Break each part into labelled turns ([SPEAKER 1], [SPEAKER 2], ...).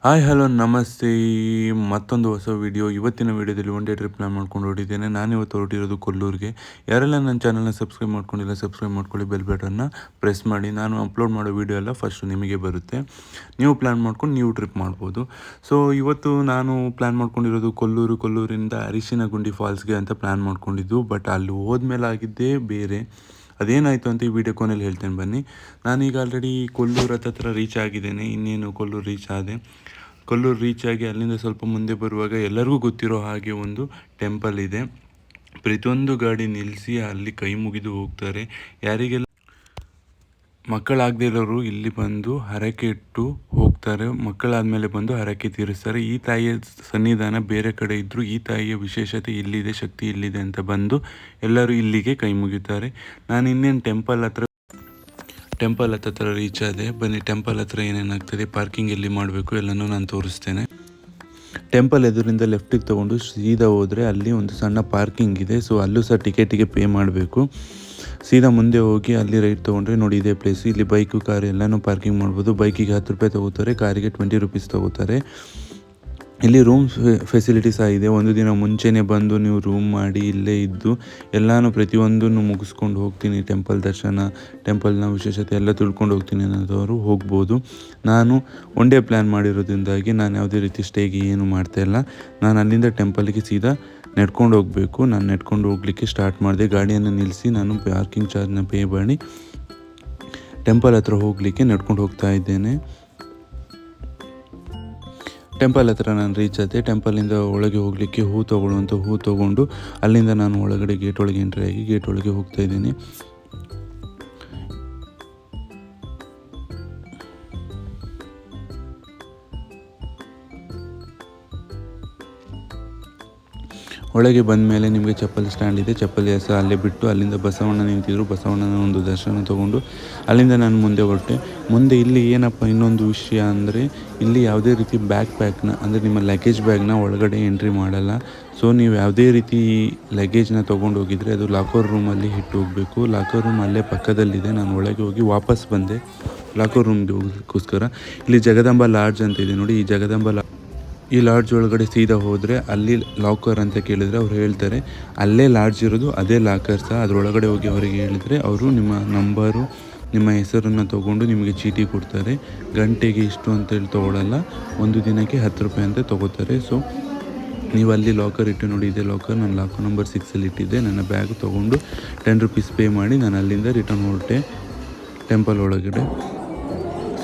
[SPEAKER 1] Hi hello ನಮಸ್ತೆ. ಮತ್ತೊಂದು ಹೊಸ ವಿಡಿಯೋ. ಇವತ್ತಿನ ವಿಡಿಯೋದಲ್ಲಿ ಒನ್ ಡೇ ಟ್ರಿಪ್ ಪ್ಲಾನ್ ಮಾಡ್ಕೊಂಡು ಹೊರಟಿದ್ದೇನೆ. ನಾನಿವತ್ತು ಹೊರಟಿರೋದು ಕೊಲ್ಲೂರಿಗೆ. ಯಾರೆಲ್ಲ ನನ್ನ ಚಾನಲ್ನ ಸಬ್ಸ್ಕ್ರೈಬ್ ಮಾಡ್ಕೊಂಡಿಲ್ಲ ಸಬ್ಸ್ಕ್ರೈಬ್ ಮಾಡ್ಕೊಳ್ಳಿ, ಬೆಲ್ ಬಟನ್ನ ಪ್ರೆಸ್ ಮಾಡಿ. ನಾನು ಅಪ್ಲೋಡ್ ಮಾಡೋ ವಿಡಿಯೋ ಎಲ್ಲ ಫಸ್ಟು ನಿಮಗೆ ಬರುತ್ತೆ. ನೀವು ಪ್ಲ್ಯಾನ್ ಮಾಡ್ಕೊಂಡು ನೀವು ಟ್ರಿಪ್ ಮಾಡ್ಬೋದು. ಸೊ ಇವತ್ತು ನಾನು ಪ್ಲ್ಯಾನ್ ಮಾಡ್ಕೊಂಡಿರೋದು ಕೊಲ್ಲೂರಿಂದ ಅರಿಶಿನಗುಂಡಿ ಫಾಲ್ಸ್ಗೆ ಅಂತ ಪ್ಲ್ಯಾನ್ ಮಾಡ್ಕೊಂಡಿದ್ದು. ಬಟ್ ಅಲ್ಲಿ ಹೋದ್ಮೇಲೆ ಆಗಿದ್ದೇ ಬೇರೆ. ಅದೇನಾಯಿತು ಅಂತ ಈ ವಿಡಿಯೋ ಕೊನೆಯಲ್ಲಿ ಹೇಳ್ತೇನೆ ಬನ್ನಿ. ನಾನೀಗ ಆಲ್ರೆಡಿ ಕೊಲ್ಲೂರು ಹತ್ರ ರೀಚ್ ಆಗಿದ್ದೇನೆ. ಇನ್ನೇನು ಕೊಲ್ಲೂರು ರೀಚ್ ಆಗಿ ಅಲ್ಲಿಂದ ಸ್ವಲ್ಪ ಮುಂದೆ ಬರುವಾಗ ಎಲ್ಲರಿಗೂ ಗೊತ್ತಿರೋ ಹಾಗೆ ಒಂದು ಟೆಂಪಲ್ ಇದೆ. ಪ್ರತಿಯೊಂದು ಗಾಡಿ ನಿಲ್ಲಿಸಿ ಅಲ್ಲಿ ಕೈ ಮುಗಿದು ಹೋಗ್ತಾರೆ. ಯಾರಿಗೆಲ್ಲ ಮಕ್ಕಳಾಗದೇ ಇರೋರು ಇಲ್ಲಿ ಬಂದು ಹರಕೆ ಇಟ್ಟು ಹೋಗ್ತಾರೆ. ಮಕ್ಕಳಾದಮೇಲೆ ಬಂದು ಹರಕೆ ತೀರಿಸ್ತಾರೆ. ಈ ತಾಯಿಯ ಸನ್ನಿಧಾನ ಬೇರೆ ಕಡೆ ಇದ್ದರೂ ಈ ತಾಯಿಯ ವಿಶೇಷತೆ ಇಲ್ಲಿದೆ, ಶಕ್ತಿ ಇಲ್ಲಿದೆ ಅಂತ ಬಂದು ಎಲ್ಲರೂ ಇಲ್ಲಿಗೆ ಕೈ ಮುಗಿತಾರೆ. ನಾನು ಇನ್ನೇನು ಟೆಂಪಲ್ ಹತ್ರ ರೀಚ್ ಆದೆ. ಬನ್ನಿ, ಟೆಂಪಲ್ ಹತ್ರ ಏನೇನಾಗ್ತದೆ, ಪಾರ್ಕಿಂಗ್ ಎಲ್ಲಿ ಮಾಡಬೇಕು ಎಲ್ಲನೂ ನಾನು ತೋರಿಸ್ತೇನೆ. ಟೆಂಪಲ್ ಎದುರಿಂದ ಲೆಫ್ಟಿಗೆ ತೊಗೊಂಡು ಸೀದಾ ಹೋದರೆ ಅಲ್ಲಿ ಒಂದು ಸಣ್ಣ ಪಾರ್ಕಿಂಗ್ ಇದೆ. ಸೊ ಅಲ್ಲೂ ಸಹ ಟಿಕೆಟಿಗೆ ಪೇ ಮಾಡಬೇಕು. ಸೀದಾ ಮುಂದೆ ಹೋಗಿ ಅಲ್ಲಿ ರೈಟ್ ತೊಗೊಂಡ್ರೆ ನೋಡಿ ಇದೇ ಪ್ಲೇಸು. ಇಲ್ಲಿ ಬೈಕು ಕಾರು ಎಲ್ಲನೂ ಪಾರ್ಕಿಂಗ್ ಮಾಡ್ಬೋದು. ಬೈಕಿಗೆ 10 ರೂಪಾಯಿ ತೊಗೋತಾರೆ, ಕಾರಿಗೆ 20 ರೂಪೀಸ್ ತೊಗೋತಾರೆ. ಇಲ್ಲಿ ರೂಮ್ ಫೆಸಿಲಿಟೀಸ್ ಆಗಿದೆ. ಒಂದು ದಿನ ಮುಂಚೆನೇ ಬಂದು ನೀವು ರೂಮ್ ಮಾಡಿ ಇಲ್ಲೇ ಇದ್ದು ಎಲ್ಲನೂ ಪ್ರತಿಯೊಂದನ್ನು ಮುಗಿಸ್ಕೊಂಡು ಹೋಗ್ತೀನಿ. ಟೆಂಪಲ್ನ ವಿಶೇಷತೆ ಎಲ್ಲ ತಿಳ್ಕೊಂಡು ಹೋಗ್ತೀನಿ ಅನ್ನೋದವರು ಹೋಗ್ಬೋದು. ನಾನು ಒನ್ ಡೇ ಪ್ಲ್ಯಾನ್ ಮಾಡಿರೋದ್ರಿಂದಾಗಿ ನಾನು ಯಾವುದೇ ರೀತಿ ಸ್ಟೇಗೆ ಏನು ಮಾಡ್ತಾಯಿಲ್ಲ. ನಾನು ಅಲ್ಲಿಂದ ಟೆಂಪಲ್ಗೆ ಸೀದಾ ನಡ್ಕೊಂಡು ಹೋಗಬೇಕು. ನಾನು ನಡ್ಕೊಂಡು ಹೋಗಲಿಕ್ಕೆ ಸ್ಟಾರ್ಟ್ ಮಾಡಿದೆ. ಗಾಡಿಯನ್ನು ನಿಲ್ಲಿಸಿ ನಾನು ಪಾರ್ಕಿಂಗ್ ಚಾರ್ಜ್ನ ಪೇ ಮಾಡಿ ಟೆಂಪಲ್ ಹತ್ರ ಹೋಗಲಿಕ್ಕೆ ನಡ್ಕೊಂಡು ಹೋಗ್ತಾ ಇದ್ದೇನೆ. ಟೆಂಪಲ್ ಹತ್ರ ನಾನು ರೀಚ್ ಆದೆ. ಟೆಂಪಲಿಂದ ಒಳಗೆ ಹೋಗಲಿಕ್ಕೆ ಹೂ ತೊಗೊಂಡು ಅಲ್ಲಿಂದ ನಾನು ಒಳಗಡೆ ಗೇಟ್ ಒಳಗೆ ಎಂಟ್ರಿ ಆಗಿ ಗೇಟ್ ಒಳಗೆ ಹೋಗ್ತಾ ಇದ್ದೀನಿ. ಒಳಗೆ ಬಂದ ಮೇಲೆ ನಿಮಗೆ ಚಪ್ಪಲಿ ಸ್ಟ್ಯಾಂಡ್ ಇದೆ. ಚಪ್ಪಲಿ ಸಹ ಅಲ್ಲೇ ಬಿಟ್ಟು ಅಲ್ಲಿಂದ ಬಸವಣ್ಣ ನಿಂತಿದ್ರು. ಬಸವಣ್ಣನ ಒಂದು ದರ್ಶನ ತೊಗೊಂಡು ಅಲ್ಲಿಂದ ನಾನು ಮುಂದೆ ಹೊರಟೆ. ಮುಂದೆ ಇಲ್ಲಿ ಏನಪ್ಪ ಇನ್ನೊಂದು ವಿಷಯ ಅಂದರೆ, ಇಲ್ಲಿ ಯಾವುದೇ ರೀತಿ ಬ್ಯಾಕ್ನ ಅಂದರೆ ನಿಮ್ಮ ಲಗೇಜ್ ಬ್ಯಾಗ್ನ ಒಳಗಡೆ ಎಂಟ್ರಿ ಮಾಡಲ್ಲ. ಸೊ ನೀವು ಯಾವುದೇ ರೀತಿ ಲಗೇಜ್ನ ತೊಗೊಂಡು ಹೋಗಿದರೆ ಅದು ಲಾಕರ್ ರೂಮಲ್ಲಿ ಇಟ್ಟು ಹೋಗಬೇಕು. ಲಾಕರ್ ರೂಮ್ ಅಲ್ಲೇ ಪಕ್ಕದಲ್ಲಿದೆ. ನಾನು ಒಳಗೆ ಹೋಗಿ ವಾಪಸ್ ಬಂದೆ ಲಾಕರ್ ರೂಮ್ಗೆ ಹೋಗೋಕ್ಕೋಸ್ಕರ. ಇಲ್ಲಿ ಜಗದಂಬ ಲಾಡ್ಜ್ ಅಂತ ಇದೆ ನೋಡಿ. ಈ ಲಾಡ್ಜ್ ಒಳಗಡೆ ಸೀದಾ ಹೋದರೆ ಅಲ್ಲಿ ಲಾಕರ್ ಅಂತ ಕೇಳಿದರೆ ಅವ್ರು ಹೇಳ್ತಾರೆ ಅಲ್ಲೇ ಲಾಡ್ಜ್ ಇರೋದು, ಅದೇ ಲಾಕರ್ ಸಹ. ಅದರೊಳಗಡೆ ಹೋಗಿ ಅವರಿಗೆ ಹೇಳಿದರೆ ಅವರು ನಿಮ್ಮ ನಂಬರು, ನಿಮ್ಮ ಹೆಸರನ್ನು ತೊಗೊಂಡು ನಿಮಗೆ ಚೀಟಿ ಕೊಡ್ತಾರೆ. ಗಂಟೆಗೆ ಇಷ್ಟು ಅಂತೇಳಿ ತೊಗೊಳ್ಳಲ್ಲ, ಒಂದು ದಿನಕ್ಕೆ 10 ರೂಪಾಯಿ ಅಂತ ತೊಗೋತಾರೆ. ಸೊ ನೀವು ಅಲ್ಲಿ ಲಾಕರ್ ಇಟ್ಟು ನೋಡಿ, ಇದೆ ಲಾಕರ್. ನಾನು ಲಾಕರ್ ನಂಬರ್ 6 ಇಟ್ಟಿದ್ದೆ. ನನ್ನ ಬ್ಯಾಗ್ ತೊಗೊಂಡು 10 ರೂಪೀಸ್ ಪೇ ಮಾಡಿ ನಾನು ಅಲ್ಲಿಂದ ರಿಟರ್ನ್ ಹೊರಟೆ ಟೆಂಪಲ್ ಒಳಗಡೆ.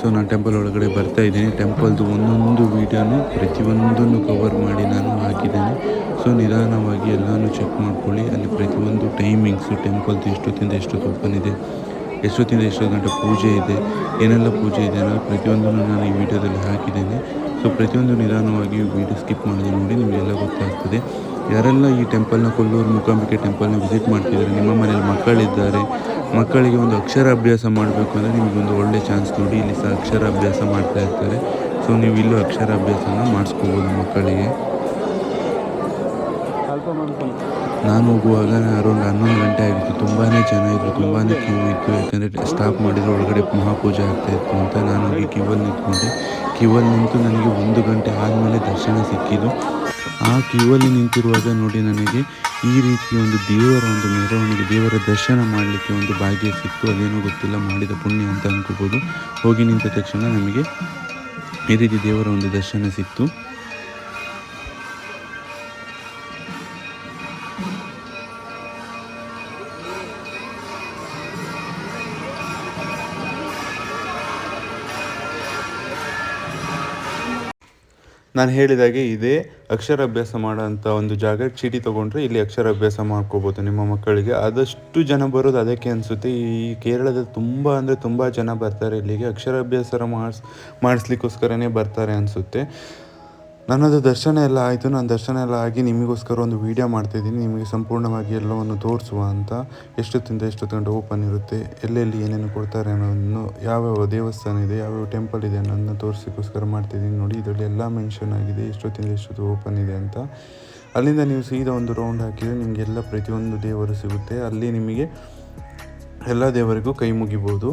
[SPEAKER 1] ಸೊ ನಾನು ಟೆಂಪಲ್ ಒಳಗಡೆ ಬರ್ತಾ ಇದ್ದೀನಿ. ಟೆಂಪಲ್ದು ಒಂದೊಂದು ವೀಡಿಯೋನು ಪ್ರತಿಯೊಂದನ್ನು ಕವರ್ ಮಾಡಿ ನಾನು ಹಾಕಿದ್ದೇನೆ. ಸೊ ನಿಧಾನವಾಗಿ ಎಲ್ಲನೂ ಚೆಕ್ ಮಾಡ್ಕೊಳ್ಳಿ. ಅಲ್ಲಿ ಪ್ರತಿಯೊಂದು ಟೈಮಿಂಗ್ಸು, ಟೆಂಪಲ್ದು ಎಷ್ಟೊತ್ತಿಂದ ಎಷ್ಟೊತ್ತು ಓಪನ್ ಇದೆ, ಎಷ್ಟೊತ್ತಿಂದ ಎಷ್ಟೊತ್ತು ಗಂಟೆ ಪೂಜೆ ಇದೆ, ಏನೆಲ್ಲ ಪೂಜೆ ಇದೆ ಅನ್ನೋದು ಪ್ರತಿಯೊಂದನ್ನು ನಾನು ಈ ವಿಡಿಯೋದಲ್ಲಿ ಹಾಕಿದ್ದೇನೆ. ಸೊ ಪ್ರತಿಯೊಂದು ನಿಧಾನವಾಗಿ ವಿಡಿಯೋ ಸ್ಕಿಪ್ ಮಾಡಿದೆ ನೋಡಿ, ನಿಮಗೆಲ್ಲ ಗೊತ್ತಾಗ್ತದೆ. ಯಾರೆಲ್ಲ ಈ ಕೊಲ್ಲೂರು ಮೂಕಾಂಬಿಕೆ ಟೆಂಪಲ್ನ ವಿಸಿಟ್ ಮಾಡ್ತಿದ್ದಾರೆ, ನಿಮ್ಮ ಮನೇಲಿ ಮಕ್ಕಳಿದ್ದಾರೆ, ಮಕ್ಕಳಿಗೆ ಒಂದು ಅಕ್ಷರಾಭ್ಯಾಸ ಮಾಡಬೇಕು ಅಂದರೆ ನಿಮಗೊಂದು ಒಳ್ಳೆ ಚಾನ್ಸ್ ನೋಡಿ. ಇಲ್ಲಿ ಸಹ ಅಕ್ಷರಾಭ್ಯಾಸ ಮಾಡ್ತಾ ಇರ್ತಾರೆ. ಸೊ ನೀವು ಇಲ್ಲೂ ಅಕ್ಷರಾಭ್ಯಾಸನ ಮಾಡಿಸ್ಕೋಬೋದು ಮಕ್ಕಳಿಗೆ. ನಾನು ಹೋಗುವಾಗ ಅರೌಂಡ್ 11 ಗಂಟೆ ಆಗಿತ್ತು. ತುಂಬಾ ಜನ ಇದ್ದರು, ತುಂಬಾ ಕ್ಯೂ ಇತ್ತು. ಯಾಕಂದರೆ ಸ್ಟಾಪ್ ಮಾಡಿದರೆ ಒಳಗಡೆ ಮಹಾಪೂಜೆ ಆಗ್ತಾಯಿತ್ತು ಅಂತ ನಾನು ಹೋಗಿ ಕ್ಯೂವಲ್ಲಿ ನಿಂತ್ಕೊಂಡೆ. ಕ್ಯೂವಲ್ಲಿ ನಿಂತು ನನಗೆ 1 ಗಂಟೆ ಆದಮೇಲೆ ದರ್ಶನ ಸಿಕ್ಕಿದ್ದು. ಆ ಕ್ಯೂವಲ್ಲಿ ನಿಂತಿರುವಾಗ ನೋಡಿ ನನಗೆ ಈ ರೀತಿ ಒಂದು ದೇವರ ಒಂದು ಮೆರವಣಿಗೆ, ದೇವರ ದರ್ಶನ ಮಾಡಲಿಕ್ಕೆ ಒಂದು ಭಾಗ್ಯ ಸಿಕ್ತು. ಅದೇನೋ ಗೊತ್ತಿಲ್ಲ, ಮಾಡಿದ ಪುಣ್ಯ ಅಂತ ಅನ್ಕೋಬೋದು. ಹೋಗಿ ನಿಂತ ತಕ್ಷಣ ನಮಗೆ ಈ ರೀತಿ ದೇವರ ಒಂದು ದರ್ಶನ ಸಿಕ್ತು. ನಾನು ಹೇಳಿದಾಗೆ ಇದೇ ಅಕ್ಷರಾಭ್ಯಾಸ ಮಾಡೋಂಥ ಒಂದು ಜಾಗ. ಚೀಟಿ ತೊಗೊಂಡ್ರೆ ಇಲ್ಲಿ ಅಕ್ಷರಾಭ್ಯಾಸ ಮಾಡ್ಕೋಬೋದು ನಿಮ್ಮ ಮಕ್ಕಳಿಗೆ. ಆದಷ್ಟು ಜನ ಬರೋದು ಅದಕ್ಕೆ ಅನಿಸುತ್ತೆ. ಈ ಕೇರಳದಲ್ಲಿ ತುಂಬ ಜನ ಬರ್ತಾರೆ ಇಲ್ಲಿಗೆ, ಅಕ್ಷರಾಭ್ಯಾಸ ಮಾಡಿಸ್ಲಿಕ್ಕೋಸ್ಕರನೇ ಬರ್ತಾರೆ ಅನಿಸುತ್ತೆ. ನನ್ನದು ದರ್ಶನ ಎಲ್ಲ ಆಯಿತು. ನಾನು ದರ್ಶನ ಎಲ್ಲ ಆಗಿ ನಿಮಗೋಸ್ಕರ ಒಂದು ವೀಡಿಯೋ ಮಾಡ್ತಾಯಿದ್ದೀನಿ, ನಿಮಗೆ ಸಂಪೂರ್ಣವಾಗಿ ಎಲ್ಲವನ್ನು ತೋರಿಸುವ ಅಂತ. ಎಷ್ಟೊತ್ತಿಂದ ಎಷ್ಟೊತ್ತು ಗಂಟೆ ಓಪನ್ ಇರುತ್ತೆ, ಎಲ್ಲೆಲ್ಲಿ ಏನೇನು ಕೊಡ್ತಾರೆ ಅನ್ನೋದನ್ನು, ಯಾವ್ಯಾವ ದೇವಸ್ಥಾನ ಇದೆ, ಯಾವ್ಯಾವ ಟೆಂಪಲ್ ಇದೆ ಅನ್ನೋದನ್ನ ತೋರಿಸೋಕ್ಕೋಸ್ಕರ ಮಾಡ್ತಿದ್ದೀನಿ ನೋಡಿ. ಇದರಲ್ಲಿ ಎಲ್ಲ ಮೆನ್ಷನ್ ಆಗಿದೆ ಎಷ್ಟೊತ್ತಿಂದ ಎಷ್ಟೊತ್ತು ಓಪನ್ ಇದೆ ಅಂತ. ಅಲ್ಲಿಂದ ನೀವು ಸೀದಾ ಒಂದು ರೌಂಡ್ ಹಾಕಿದರೆ ನಿಮಗೆಲ್ಲ ಪ್ರತಿಯೊಂದು ದೇವರು ಸಿಗುತ್ತೆ. ಅಲ್ಲಿ ನಿಮಗೆ ಎಲ್ಲ ದೇವರಿಗೂ ಕೈ ಮುಗಿಬೋದು.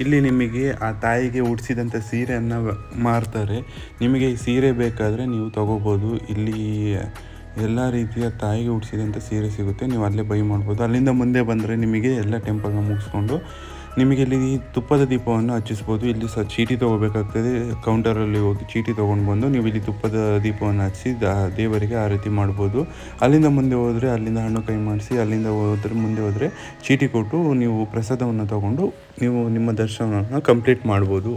[SPEAKER 1] ಇಲ್ಲಿ ನಿಮಗೆ ಆ ತಾಯಿಗೆ ಉಡಿಸಿದಂಥ ಸೀರೆಯನ್ನು ಮಾರ್ತಾರೆ. ನಿಮಗೆ ಈ ಸೀರೆ ಬೇಕಾದರೆ ನೀವು ತೊಗೋಬೋದು. ಇಲ್ಲಿ ಎಲ್ಲ ರೀತಿಯ ತಾಯಿಗೆ ಉಡಿಸಿದಂಥ ಸೀರೆ ಸಿಗುತ್ತೆ, ನೀವು ಅಲ್ಲೇ ಬೈ ಮಾಡ್ಬೋದು. ಅಲ್ಲಿಂದ ಮುಂದೆ ಬಂದರೆ ನಿಮಗೆ ಎಲ್ಲ ಟೆಂಪಲ್ನ ಮುಗಿಸ್ಕೊಂಡು ನಿಮಗೆ ಇಲ್ಲಿ ತುಪ್ಪದ ದೀಪವನ್ನು ಹಚ್ಚಿಸ್ಬೋದು. ಇಲ್ಲಿ ಚೀಟಿ ತೊಗೋಬೇಕಾಗ್ತದೆ. ಕೌಂಟರಲ್ಲಿ ಹೋಗಿ ಚೀಟಿ ತೊಗೊಂಡು ಬಂದು ನೀವು ಇಲ್ಲಿ ತುಪ್ಪದ ದೀಪವನ್ನು ಹಚ್ಚಿಸಿ ದೇವರಿಗೆ ಆರತಿ ಮಾಡ್ಬೋದು. ಅಲ್ಲಿಂದ ಮುಂದೆ ಹೋದರೆ ಅಲ್ಲಿಂದ ಹಣ್ಣು ಕೈ ಮಾಡಿಸಿ ಅಲ್ಲಿಂದ ಮುಂದೆ ಹೋದರೆ ಚೀಟಿ ಕೊಟ್ಟು ನೀವು ಪ್ರಸಾದವನ್ನು ತೊಗೊಂಡು ನೀವು ನಿಮ್ಮ ದರ್ಶನವನ್ನು ಕಂಪ್ಲೀಟ್ ಮಾಡ್ಬೋದು.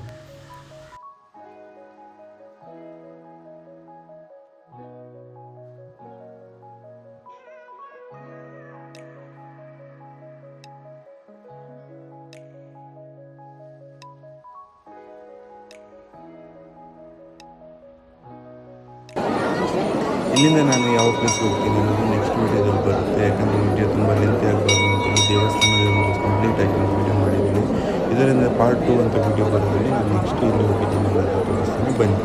[SPEAKER 1] ಇಲ್ಲಿಂದ ನಾನು ಯಾವ ಪ್ಲೇಸ್ಗೆ ಹೋಗ್ತೀನಿ ಅನ್ನೋದು ನೆಕ್ಸ್ಟ್ ವೀಡಿಯೋದಲ್ಲಿ ಬರುತ್ತೆ. ಯಾಕಂದರೆ ವಿಡಿಯೋ ತುಂಬ ಲೆಂತಿ ಆಗಬಾರ್ದು ಅಂತೇಳಿ ದೇವಸ್ಥಾನದ ಒಂದು ಕಂಪ್ಲೀಟಾಗಿ ಒಂದು ವೀಡಿಯೋ ಮಾಡಿದ್ದೀನಿ. ಇದರಿಂದ ಪಾರ್ಟ್ 2 ಅಂತ ವೀಡಿಯೋ ಬರೋದ್ರಲ್ಲಿ ನಾನು ನೆಕ್ಸ್ಟ್ ಇಲ್ಲಿ ಹೋಗಿದ್ದೀನಿ ಅನ್ನೋದನ್ನು ತೋರಿಸ್ತೀನಿ, ಬನ್ನಿ.